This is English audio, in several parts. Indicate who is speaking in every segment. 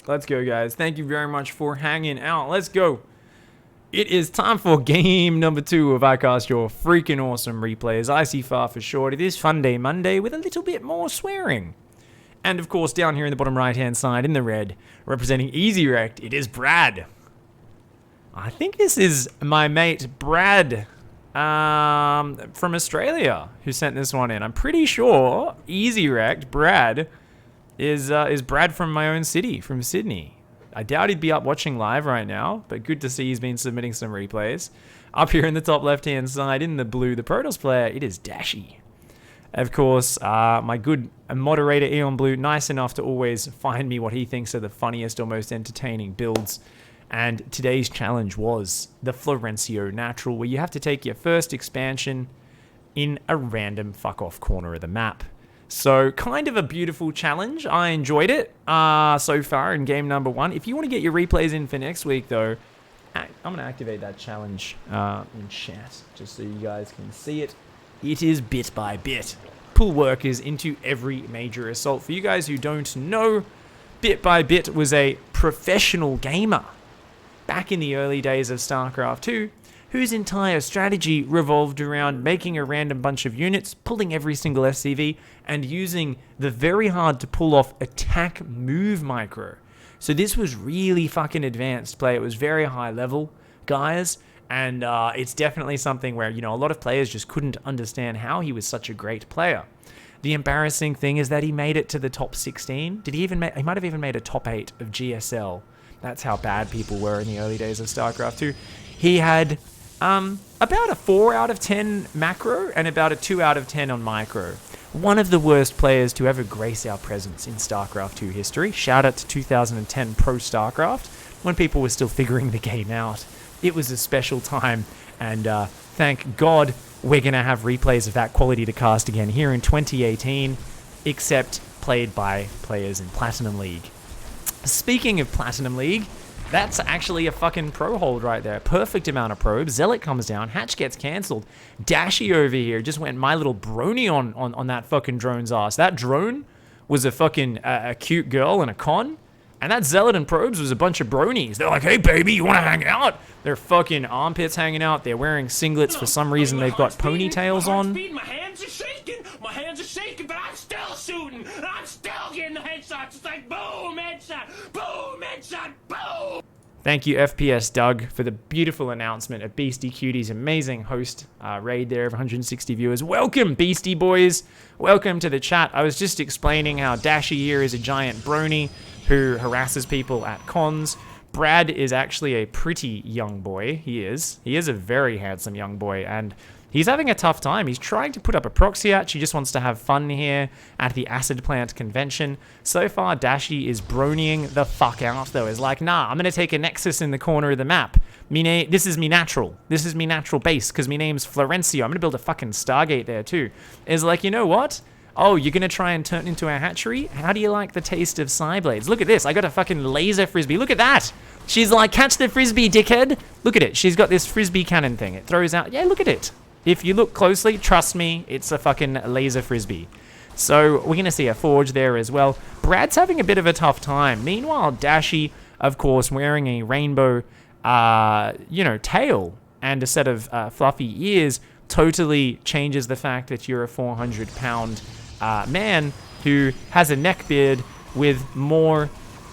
Speaker 1: Let's go, guys. Thank you very much for hanging out. Let's go. It is time for game number 2 of iCast Your Freaking Awesome Replays. ICYFAR for short. It is Fun Day Monday with a little bit more swearing. And of course, down here in the bottom right-hand side in the red, representing Easy Wrecked, it is Brad. I think this is my mate Brad from Australia who sent this one in. I'm pretty sure Easy Wrecked, Brad, is Brad from my own city, from Sydney. I doubt he'd be up watching live right now, but good to see he's been submitting some replays. Up here in the top left-hand side, in the blue, the Protoss player, it is Dashy. Of course, my good moderator, Eon Blue, nice enough to always find me what he thinks are the funniest or most entertaining builds. And today's challenge was the Florencio Natural, where you have to take your first expansion in a random fuck-off corner of the map. So, kind of a beautiful challenge. I enjoyed it so far in game number 1. If you want to get your replays in for next week, though, I'm going to activate that challenge in chat, just so you guys can see it. It is bit by bit. Pull workers into every major assault. For you guys who don't know, Bit by Bit was a professional gamer back in the early days of StarCraft 2, whose entire strategy revolved around making a random bunch of units, pulling every single SCV, and using the very hard to pull off attack move micro. So this was really fucking advanced play. It was very high level, guys, and it's definitely something where, you know, a lot of players just couldn't understand how he was such a great player. The embarrassing thing is that he made it to the top 16. Did he even make, he might have even made a top 8 of GSL. That's how bad people were in the early days of StarCraft 2. He had about a 4 out of 10 macro and about a 2 out of 10 on micro. One of the worst players to ever grace our presence in StarCraft 2 history. Shout out to 2010 Pro StarCraft, when people were still figuring the game out. It was a special time, and thank God we're going to have replays of that quality to cast again here in 2018, except played by players in Platinum League. Speaking of Platinum League, that's actually a fucking pro hold right there. Perfect amount of probes. Zealot comes down. Hatch gets cancelled. Dashy over here just went my little Brony on that fucking drone's ass. That drone was a fucking a cute girl and a con. And that Zealot and probes was a bunch of bronies. They're like, hey, baby, you want to hang out? They're fucking armpits hanging out. They're wearing singlets. For some reason, they've got ponytails on.
Speaker 2: My hands are shaking. My hands are shaking, but I'm still shooting. I'm still getting the headshots. It's like boom, headshot, boom, headshot, boom.
Speaker 1: Thank you, FPS Doug, for the beautiful announcement of Beastie Cutie's amazing host raid there of 160 viewers. Welcome, Beastie Boys. Welcome to the chat. I was just explaining how Dashy here is a giant brony who harasses people at cons. Brad is actually a pretty young boy. He is a very handsome young boy, and he's having a tough time. He's trying to put up a proxy hatch. He just wants to have fun here at the Acid Plant convention. So far, Dashy is bronying the fuck out, though. He's like, nah, I'm going to take a Nexus in the corner of the map. This is me natural. This is me natural base, because me name's Florencio. I'm going to build a fucking Stargate there, too. Is like, you know what? Oh, you're going to try and turn into a hatchery? How do you like the taste of Psyblades? Look at this. I got a fucking laser frisbee. Look at that. She's like, catch the frisbee, dickhead. Look at it. She's got this frisbee cannon thing. It throws out. Yeah, look at it. If you look closely, trust me, it's a fucking laser frisbee. So we're going to see a forge there as well. Brad's having a bit of a tough time. Meanwhile, Dashy, of course, wearing a rainbow, tail and a set of fluffy ears, totally changes the fact that you're a 400-pound man who has a neck beard with more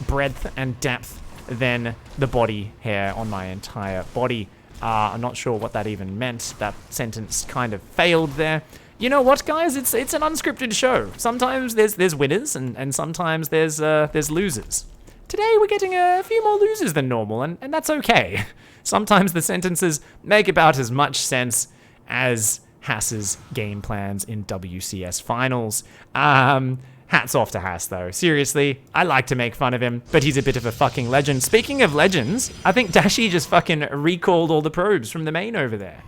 Speaker 1: breadth and depth than the body hair on my entire body. I'm not sure what that even meant. That sentence kind of failed there. You know what, guys? It's an unscripted show. Sometimes there's winners and sometimes there's losers. Today we're getting a few more losers than normal, and that's okay. Sometimes the sentences make about as much sense as Hass's game plans in WCS finals. Hats off to Hass, though. Seriously, I like to make fun of him, but he's a bit of a fucking legend. Speaking of legends, I think Dashy just fucking recalled all the probes from the main over there.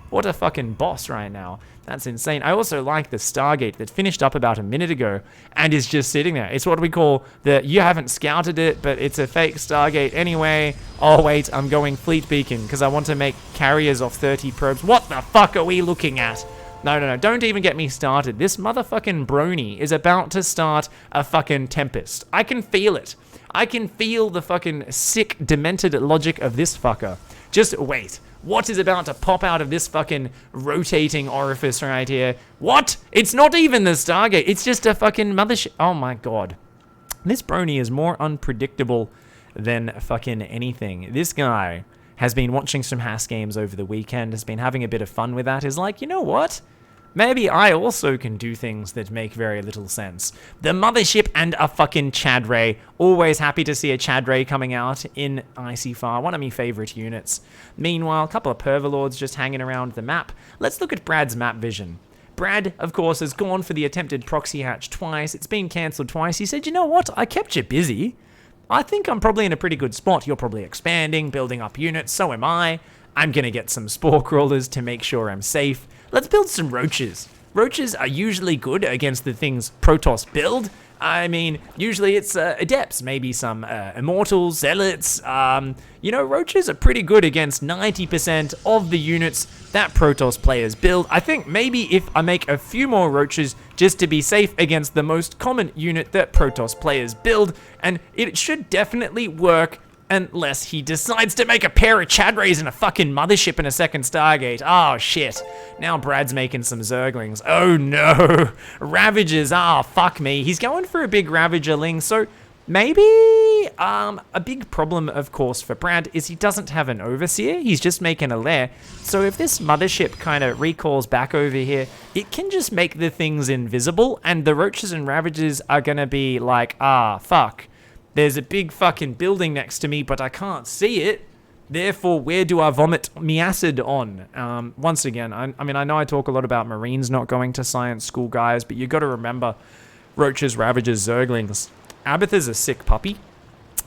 Speaker 1: What a fucking boss right now. That's insane. I also like the Stargate that finished up about a minute ago and is just sitting there. It's what we call the, you haven't scouted it, but it's a fake Stargate anyway. Oh, wait, I'm going Fleet Beacon because I want to make carriers off 30 probes. What the fuck are we looking at? No, don't even get me started. This motherfucking Brony is about to start a fucking tempest. I can feel it. I can feel the fucking sick, demented logic of this fucker. Just wait. What is about to pop out of this fucking rotating orifice right here? What? It's not even the Stargate. It's just a fucking mothership. Oh my god. This Brony is more unpredictable than fucking anything. This guy has been watching some Hass games over the weekend, has been having a bit of fun with that, is like, you know what? Maybe I also can do things that make very little sense. The mothership and a fucking Chad Ray. Always happy to see a Chad Ray coming out in ICYFAR, one of my favorite units. Meanwhile, a couple of Perverlords just hanging around the map. Let's look at Brad's map vision. Brad, of course, has gone for the attempted proxy hatch twice. It's been cancelled twice. He said, you know what? I kept you busy. I think I'm probably in a pretty good spot. You're probably expanding, building up units. So am I. I'm going to get some spore crawlers to make sure I'm safe. Let's build some roaches. Roaches are usually good against the things Protoss build. I mean, usually it's adepts, maybe some immortals, zealots. You know, roaches are pretty good against 90% of the units that Protoss players build. I think maybe if I make a few more roaches just to be safe against the most common unit that Protoss players build, and it should definitely work unless he decides to make a pair of Chad Rays and a fucking mothership and a second Stargate. Oh, shit. Now Brad's making some Zerglings. Oh, no. Ravagers. Ah, fuck me. He's going for a big Ravagerling, so maybe a big problem, of course, for Brad is he doesn't have an Overseer. He's just making a lair. So if this mothership kind of recalls back over here, it can just make the things invisible, and the Roaches and Ravagers are going to be like, ah, fuck. There's a big fucking building next to me, but I can't see it. Therefore, where do I vomit me acid on? Once again, I mean, I know I talk a lot about Marines not going to science school, guys, but you got to remember, Roaches, Ravagers, Zerglings. Abathur's a sick puppy.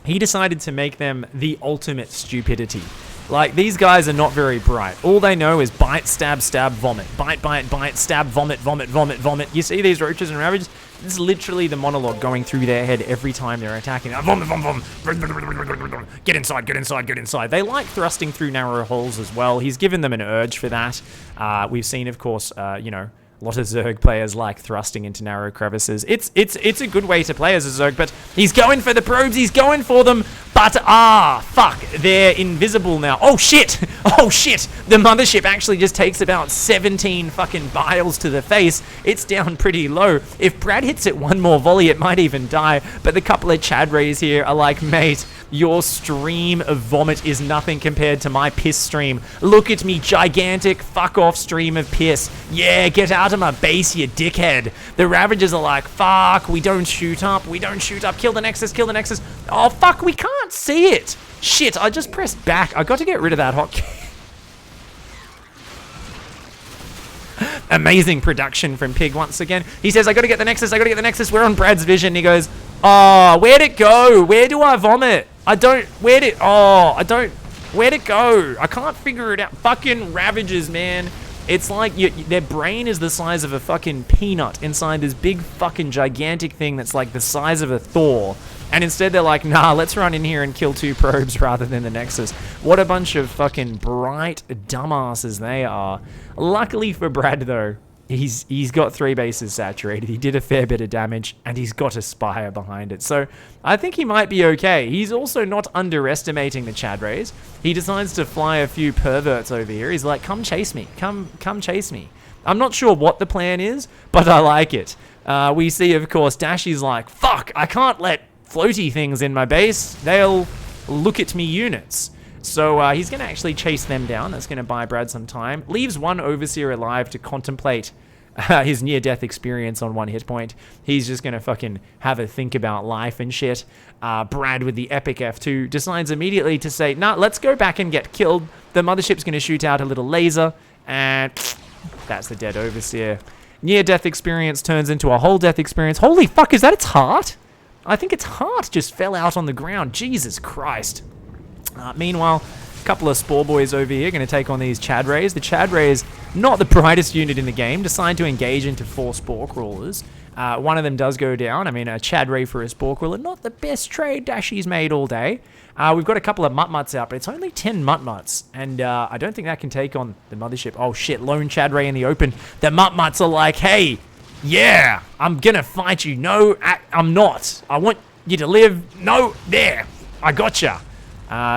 Speaker 1: He decided to make them the ultimate stupidity. Like, these guys are not very bright. All they know is bite, stab, stab, vomit. Bite, bite, bite, stab, vomit, vomit, vomit, vomit. You see these Roaches and Ravagers? This is literally the monologue going through their head every time they're attacking. Vomit, vomit, vomit. Get inside, get inside, get inside. They like thrusting through narrow holes as well. He's given them an urge for that. We've seen, of course, you know, a lot of Zerg players like thrusting into narrow crevices. It's a good way to play as a Zerg, but he's going for the probes, he's going for them, but fuck, they're invisible now. Oh shit, oh shit, the mothership actually just takes about 17 fucking biles to the face. It's down pretty low. If Brad hits it one more volley, it might even die, but the couple of Chad Rays here are like, mate, your stream of vomit is nothing compared to my piss stream. Look at me, gigantic fuck-off stream of piss. Yeah, get out of my base, you dickhead. The Ravagers are like, fuck, we don't shoot up, we don't shoot up. Kill the Nexus, kill the Nexus. Oh, fuck, we can't see it. Shit, I just pressed back. I got to get rid of that hotkey. Amazing production from Pig once again. He says, I gotta get the Nexus, I gotta get the Nexus. We're on Brad's vision. He goes, oh, where'd it go? Where do I vomit? Where'd it go? I can't figure it out. Fucking Ravagers, man. It's like their brain is the size of a fucking peanut inside this big fucking gigantic thing that's like the size of a Thor. And instead they're like, nah, let's run in here and kill 2 probes rather than the Nexus. What a bunch of fucking bright dumbasses they are. Luckily for Brad, though, he's got 3 bases saturated. He did a fair bit of damage, and he's got a Spire behind it. So I think he might be okay. He's also not underestimating the Chad Rays. He decides to fly a few perverts over here. He's like, come chase me. Come chase me. I'm not sure what the plan is, but I like it. We see, of course, Dashy's like, fuck, I can't let floaty things in my base. They'll look at me units. So he's going to actually chase them down. That's going to buy Brad some time. Leaves one Overseer alive to contemplate his near-death experience on 1 hit point. He's just going to fucking have a think about life and shit. Brad with the epic F2 decides immediately to say, nah, let's go back and get killed. The mothership's going to shoot out a little laser. And that's the dead Overseer. Near-death experience turns into a whole death experience. Holy fuck, is that its heart? I think its heart just fell out on the ground. Jesus Christ. Meanwhile, a couple of Spore Boys over here going to take on these Chad Rays. The Chad Rays, not the brightest unit in the game, decide to engage into 4 Spore Crawlers. One of them does go down. I mean, a Chad Ray for a Sporkriller, not the best trade Dashy's made all day. We've got a couple of Mutt-Mutts out, but it's only 10 Mutt-Mutts. And I don't think that can take on the Mothership. Oh, shit. Lone Chad Ray in the open. The Mutt-Mutts are like, hey, yeah, I'm going to fight you. No, I'm not. I want you to live. No, there. I gotcha.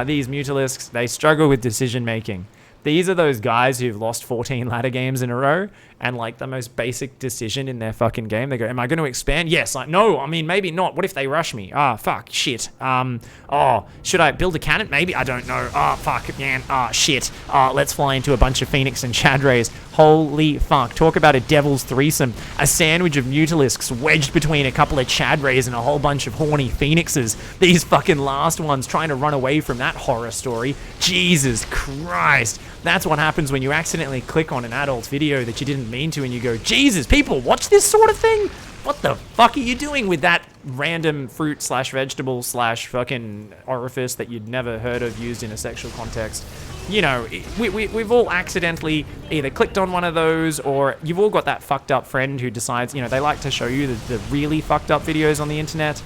Speaker 1: These Mutalisks, they struggle with decision-making. These are those guys who've lost 14 ladder games in a row, and like the most basic decision in their fucking game, they go, am I going to expand? Yes. Like, no, I mean, maybe not. What if they rush me? Ah, fuck, shit. Oh, should I build a cannon? Maybe, I don't know. Oh, fuck, man. Ah, shit. Let's fly into a bunch of Phoenix and Chad Rays. Holy fuck. Talk about a devil's threesome. A sandwich of Mutalisks wedged between a couple of Chad Rays and a whole bunch of horny Phoenixes. These fucking last ones trying to run away from that horror story. Jesus Christ. That's what happens when you accidentally click on an adult video that you didn't mean to and you go, Jesus, people watch this sort of thing? What the fuck are you doing with that random fruit slash vegetable slash fucking orifice that you'd never heard of used in a sexual context? You know, we've all accidentally either clicked on one of those, or you've all got that fucked up friend who decides, you know, they like to show you the really fucked up videos on the internet.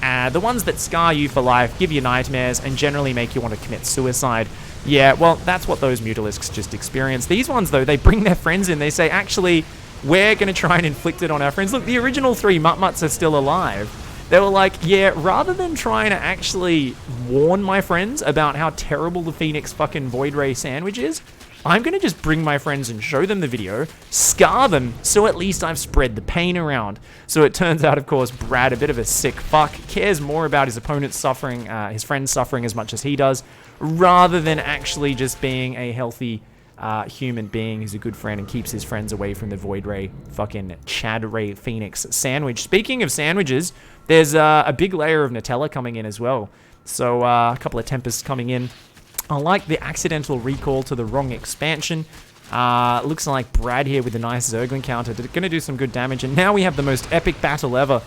Speaker 1: The ones that scar you for life, give you nightmares, and generally make you want to commit suicide. Yeah, well, that's what those Mutalisks just experience. These ones, though, they bring their friends in. They say, actually, we're going to try and inflict it on our friends. Look, the original 3 Mutt-Mutts are still alive. They were like, yeah, rather than trying to actually warn my friends about how terrible the Phoenix fucking Void Ray sandwich is, I'm going to just bring my friends and show them the video, scar them, so at least I've spread the pain around. So it turns out, of course, Brad, a bit of a sick fuck, cares more about his opponent's suffering, his friend's suffering as much as he does, rather than actually just being a healthy human being who's a good friend and keeps his friends away from the Void Ray fucking Chad Ray Phoenix sandwich. Speaking of sandwiches, there's a big layer of Nutella coming in as well. So a couple of Tempests coming in. I like the accidental recall to the wrong expansion. Looks like Brad here with a nice Zerglin counter. Going to do some good damage. And now we have the most epic battle ever.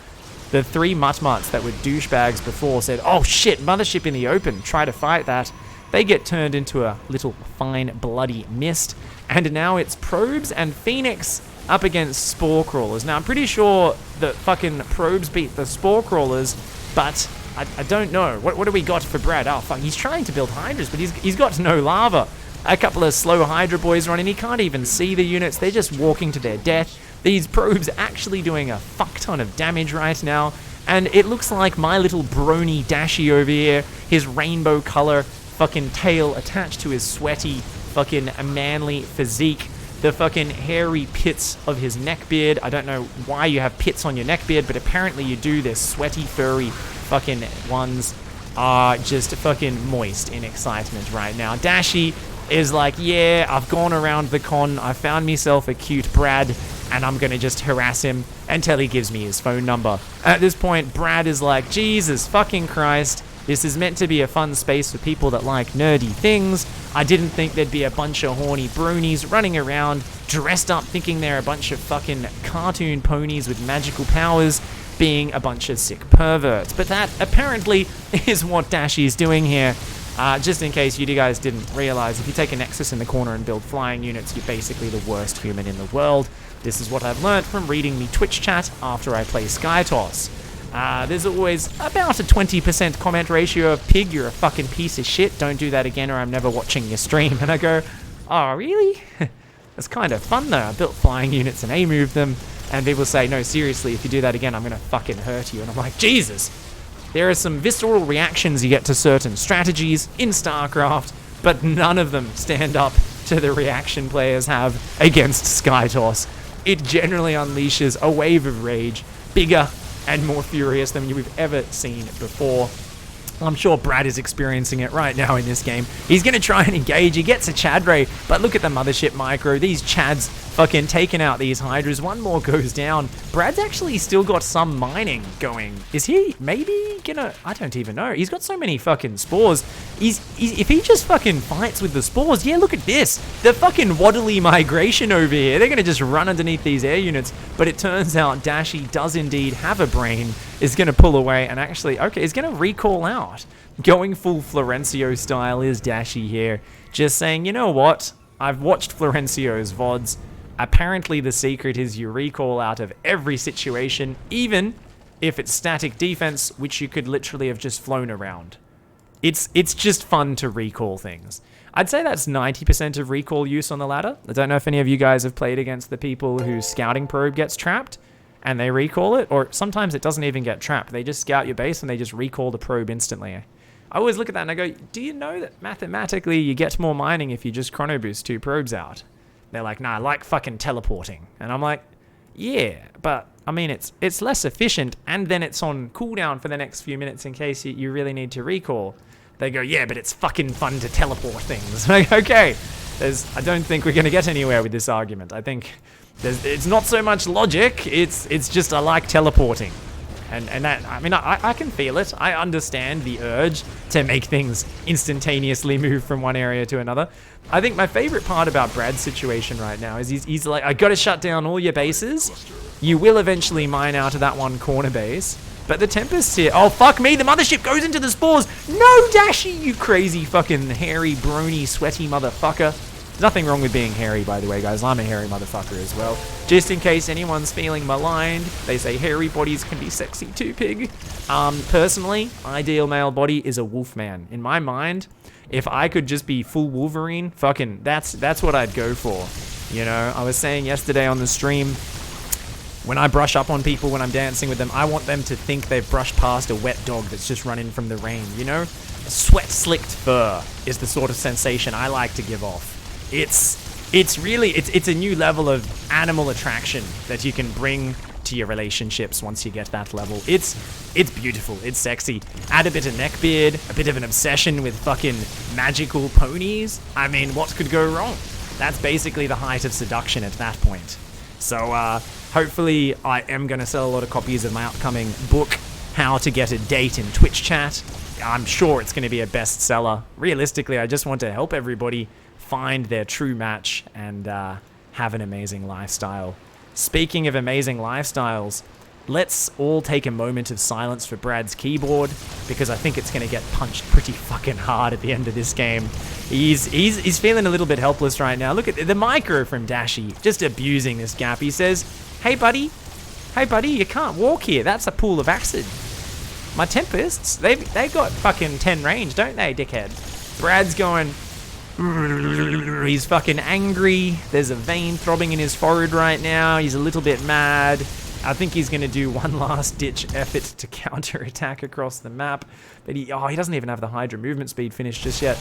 Speaker 1: The 3 Mutt-Mutts that were douchebags before said, oh shit, Mothership in the open. Try to fight that. They get turned into a little fine bloody mist. And now it's Probes and Phoenix up against Spore Crawlers. Now I'm pretty sure that fucking Probes beat the Spore Crawlers, but I don't know. What do we got for Brad? Oh, fuck. He's trying to build Hydras, but he's got no lava. A couple of slow Hydra boys running. He can't even see the units. They're just walking to their death. These Probes actually doing a fuck ton of damage right now. And it looks like my little Brony Dashy over here, his rainbow color fucking tail attached to his sweaty fucking manly physique. The fucking hairy pits of his neckbeard. I don't know why you have pits on your neckbeard, but apparently you do. They're sweaty, furry fucking ones are just fucking moist in excitement right now. Dashy is like, yeah, I've gone around the con. I found myself a cute Brad, and I'm going to just harass him until he gives me his phone number. At this point, Brad is like, Jesus fucking Christ. This is meant to be a fun space for people that like nerdy things. I didn't think there'd be a bunch of horny bronies running around, dressed up thinking they're a bunch of fucking cartoon ponies with magical powers, being a bunch of sick perverts. But that apparently is what Dashy's doing here. Just in case you guys didn't realize, if you take a Nexus in the corner and build flying units, you're basically the worst human in the world. This is what I've learnt from reading the Twitch chat after I play Skytoss. There's always about a 20% comment ratio of pig, you're a fucking piece of shit, don't do that again or I'm never watching your stream. And I go, oh really? That's kind of fun though. I built flying units and A-moved them, and people say, no seriously, if you do that again I'm gonna fucking hurt you. And I'm like, Jesus. There are some visceral reactions you get to certain strategies in StarCraft, but none of them stand up to the reaction players have against Skytoss. It generally unleashes a wave of rage, bigger and more furious than we've ever seen before. I'm sure Brad is experiencing it right now in this game. He's going to try and engage. He gets a Chad Ray, but look at the Mothership micro. These Chads fucking taking out these Hydras. One more goes down. Brad's actually still got some mining going. Is he maybe gonna... I don't even know. He's got so many fucking spores. If he just fucking fights with the spores... Yeah, look at this. The fucking waddly migration over here. They're going to just run underneath these air units. But it turns out Dashy does indeed have a brain. Is going to pull away and actually... Okay, is going to recall out. Going full Florencio style is Dashy here. Just saying, you know what? I've watched Florencio's VODs. Apparently the secret is you recall out of every situation, even if it's static defense, which you could literally have just flown around. It's just fun to recall things. I'd say that's 90% of recall use on the ladder. I don't know if any of you guys have played against the people whose scouting probe gets trapped and they recall it, or sometimes it doesn't even get trapped. They just scout your base and they just recall the probe instantly. I always look at that and I go, do you know that mathematically you get more mining if you just chrono boost 2 probes out? They're like, nah, I like fucking teleporting. And I'm like, yeah, but I mean, it's less efficient, and then it's on cooldown for the next few minutes in case you really need to recall. They go, yeah, but it's fucking fun to teleport things. Like, okay, I don't think we're going to get anywhere with this argument. I think it's not so much logic, it's just I like teleporting. And that, I mean, I can feel it. I understand the urge to make things instantaneously move from one area to another. I think my favorite part about Brad's situation right now is he's like, I gotta shut down all your bases. You will eventually mine out of that one corner base. But the Tempest's here. Oh, fuck me, the mothership goes into the spores. No, Dashy, you crazy fucking hairy, brony, sweaty motherfucker. There's nothing wrong with being hairy, by the way, guys. I'm a hairy motherfucker as well. Just in case anyone's feeling maligned, they say hairy bodies can be sexy too, pig. Personally, ideal male body is a wolfman. In my mind, if I could just be full Wolverine, fucking, that's what I'd go for. You know, I was saying yesterday on the stream, when I brush up on people when I'm dancing with them, I want them to think they've brushed past a wet dog that's just run in from the rain, you know? Sweat-slicked fur is the sort of sensation I like to give off. It's really a new level of animal attraction that you can bring to your relationships once you get that level. It's beautiful, it's sexy. Add a bit of neckbeard, a bit of an obsession with fucking magical ponies. I mean, what could go wrong? That's basically the height of seduction at that point. So hopefully I am going to sell a lot of copies of my upcoming book, How to Get a Date in Twitch Chat. I'm sure it's going to be a bestseller. Realistically, I just want to help everybody find their true match and have an amazing lifestyle. Speaking of amazing lifestyles, let's all take a moment of silence for Brad's keyboard, because I think it's going to get punched pretty fucking hard at the end of this game. He's feeling a little bit helpless right now. Look at the micro from Dashy, just abusing this gap. He says, hey buddy, you can't walk here. That's a pool of acid. My Tempests, they got fucking 10 range, don't they, dickhead? Brad's going, he's fucking angry. There's a vein throbbing in his forehead right now. He's a little bit mad. I think he's going to do one last ditch effort to counter-attack across the map. But he doesn't even have the Hydra movement speed finished just yet.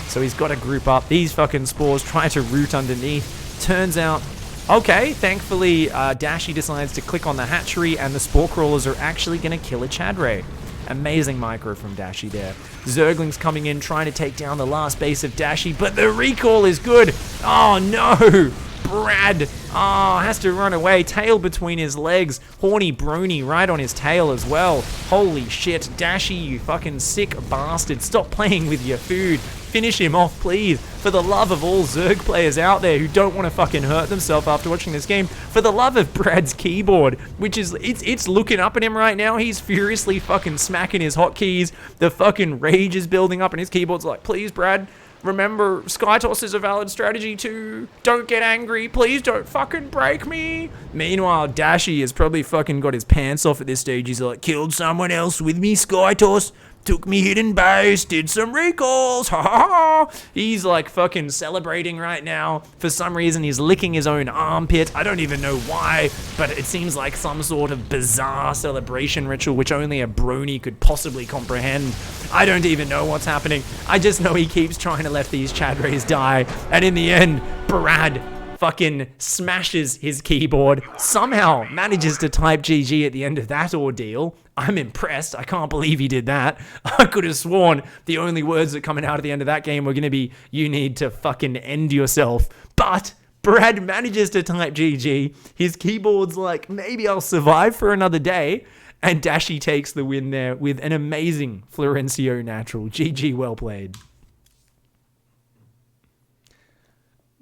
Speaker 1: So he's got to group up. These fucking spores try to root underneath. Turns out, okay, thankfully Dashy decides to click on the hatchery and the spore crawlers are actually going to kill a Chadray. Amazing micro from Dashy there. Zergling's coming in, trying to take down the last base of Dashy, but the recall is good. Oh no! Brad, has to run away. Tail between his legs. Horny Brony right on his tail as well. Holy shit, Dashy, you fucking sick bastard. Stop playing with your food. Finish him off, please. For the love of all Zerg players out there who don't want to fucking hurt themselves after watching this game. For the love of Brad's keyboard, which is, it's looking up at him right now. He's furiously fucking smacking his hotkeys. The fucking rage is building up and his keyboard's like, please, Brad, remember, Skytoss is a valid strategy too. Don't get angry. Please don't fucking break me. Meanwhile, Dashy has probably fucking got his pants off at this stage. He's like, killed someone else with me, Skytoss. Took me hidden base, did some recalls, ha ha ha. He's like fucking celebrating right now. For some reason, he's licking his own armpit. I don't even know why, but it seems like some sort of bizarre celebration ritual which only a Brony could possibly comprehend. I don't even know what's happening. I just know he keeps trying to let these Chadrays die, and in the end, Brad fucking smashes his keyboard, somehow manages to type GG at the end of that ordeal. I'm impressed. I can't believe he did that. I could have sworn the only words that coming out at the end of that game were going to be, you need to fucking end yourself. But Brad manages to type GG. His keyboard's like, maybe I'll survive for another day. And Dashy takes the win there with an amazing Florencio natural. GG, well played.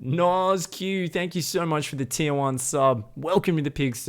Speaker 1: NozQ, thank you so much for the tier 1 sub. Welcome to the Pigsty.